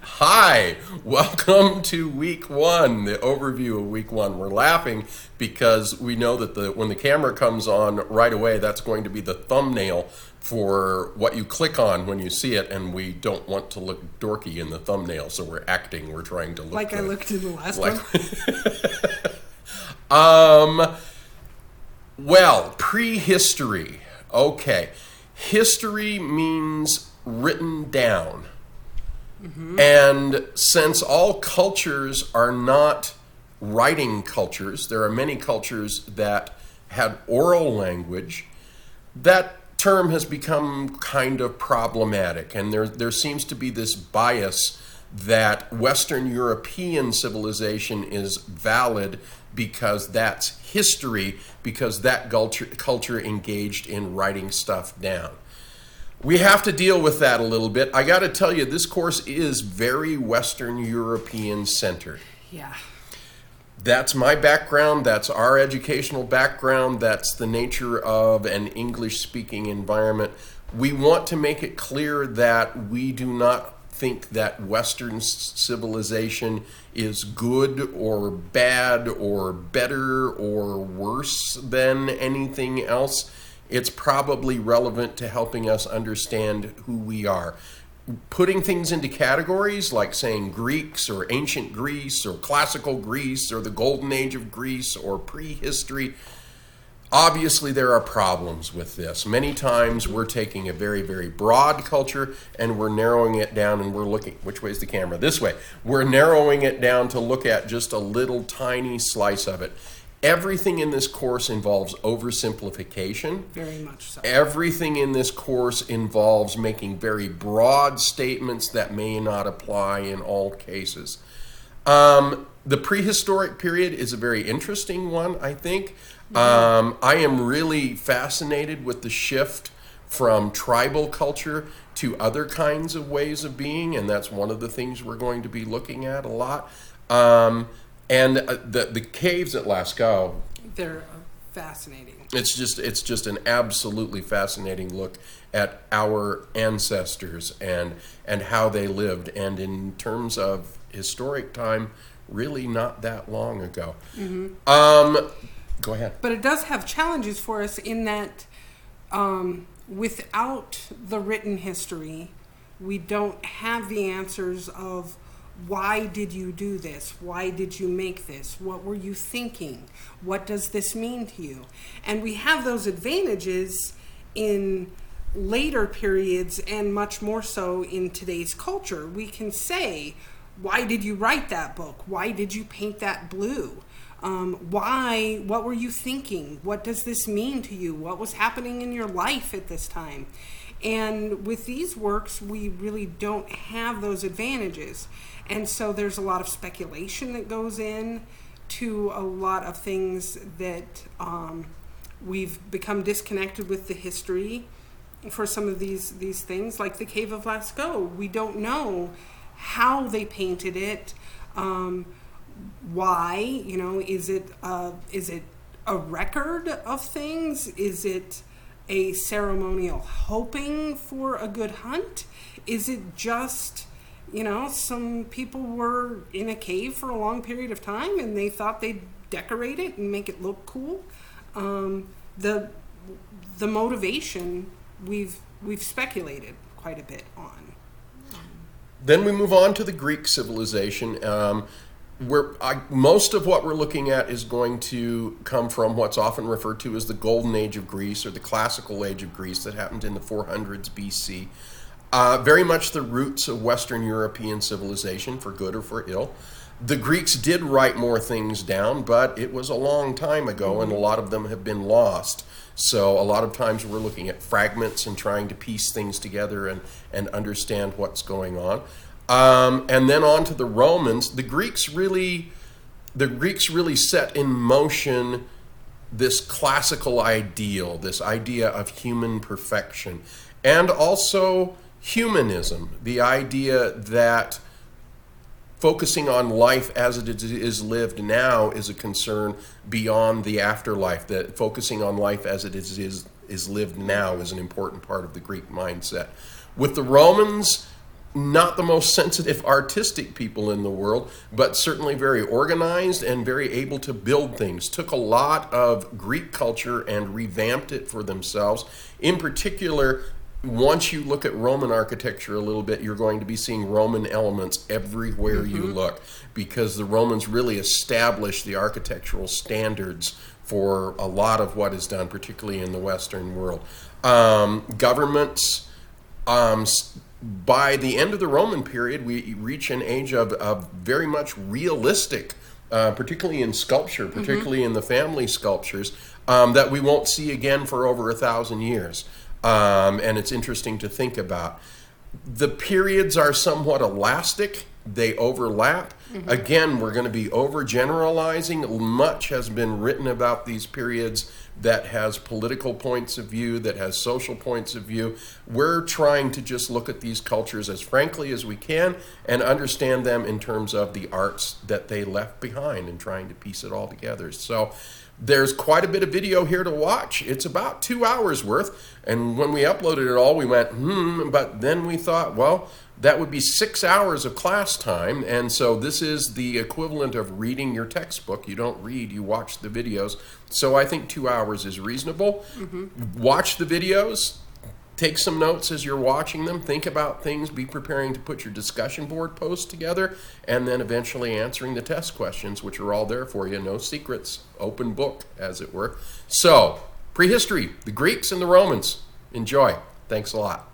Hi, welcome to week one, the overview of week one. We're laughing because we know that when the camera comes on right away, that's going to be the thumbnail for what you click on when you see it, and we don't want to look dorky in the thumbnail, so we're acting. We're trying to look Like I looked in the last like one. Well, prehistory. Okay. History means written down. And since all cultures are not writing cultures, there are many cultures that had oral language, that term has become kind of problematic. And there seems to be this bias that Western European civilization is valid because that's history, because that culture engaged in writing stuff down. We have to deal with that a little bit. I got to tell you, this course is very Western European centered. Yeah. That's my background. That's our educational background. That's the nature of an English-speaking environment. We want to make it clear that we do not think that Western civilization is good or bad or better or worse than anything else. It's probably relevant to helping us understand who we are. Putting things into categories like saying Greeks or ancient Greece or classical Greece or the golden age of Greece or prehistory, obviously there are problems with this. Many times we're taking a very, very broad culture and we're narrowing it down, and we're looking, which way is the camera? This way. We're narrowing it down to look at just a little tiny slice of it. Everything in this course involves oversimplification. Very much so. Everything in this course involves making very broad statements that may not apply in all cases. The prehistoric period is a very interesting one, I think. I am really fascinated with the shift from tribal culture to other kinds of ways of being, and that's one of the things we're going to be looking at a lot. And the caves at Lascaux, They're fascinating. it's just an absolutely fascinating look at our ancestors and how they lived, and in terms of historic time, really not that long ago. Go ahead. But it does have challenges for us in that without the written history, we don't have the answers of why did you do this? Why did you make this? What were you thinking? What does this mean to you? And we have those advantages in later periods and much more so in today's culture. We can say, why did you write that book? Why did you paint that blue? What were you thinking? What does this mean to you? What was happening in your life at this time? And with these works, we really don't have those advantages. And so there's a lot of speculation that goes in to a lot of things that we've become disconnected with the history for some of these things, like the Cave of Lascaux. We don't know how they painted it, why, is it a record of things? Is it a ceremonial hoping for a good hunt? Is it just, some people were in a cave for a long period of time and they thought they'd decorate it and make it look cool? The motivation we've speculated quite a bit on. Then we move on to the Greek civilization. Most of what we're looking at is going to come from what's often referred to as the Golden Age of Greece, or the Classical Age of Greece, that happened in the 400s BC. Very much the roots of Western European civilization, for good or for ill. The Greeks did write more things down, but it was a long time ago, and a lot of them have been lost. So a lot of times we're looking at fragments and trying to piece things together and understand what's going on. And then on to the Romans. The Greeks really set in motion this classical ideal, this idea of human perfection, and also humanism, the idea that focusing on life as it is lived now is a concern beyond the afterlife, that focusing on life as it is lived now is an important part of the Greek mindset. With the Romans, not the most sensitive artistic people in the world, but certainly very organized and very able to build things. Took a lot of Greek culture and revamped it for themselves. In particular, once you look at Roman architecture a little bit, you're going to be seeing Roman elements everywhere you look, because the Romans really established the architectural standards for a lot of what is done, particularly in the Western world. Governments, by the end of the Roman period, we reach an age of very much realistic, particularly in sculpture, particularly in the family sculptures, that we won't see again for over 1,000 years. And it's interesting to think about. The periods are somewhat elastic. They overlap. Again, we're going to be overgeneralizing. Much has been written about these periods that has political points of view, that has social points of view. We're trying to just look at these cultures as frankly as we can and understand them in terms of the arts that they left behind and trying to piece it all together. So there's quite a bit of video here to watch. It's about 2 hours worth. And when we uploaded it all, we went, but then we thought, well, that would be 6 hours of class time. And so this is the equivalent of reading your textbook. You don't read, you watch the videos. So I think 2 hours is reasonable. Watch the videos. Take some notes as you're watching them. Think about things. Be preparing to put your discussion board posts together, and then eventually answering the test questions, which are all there for you. No secrets. Open book, as it were. So, prehistory, the Greeks and the Romans. Enjoy. Thanks a lot.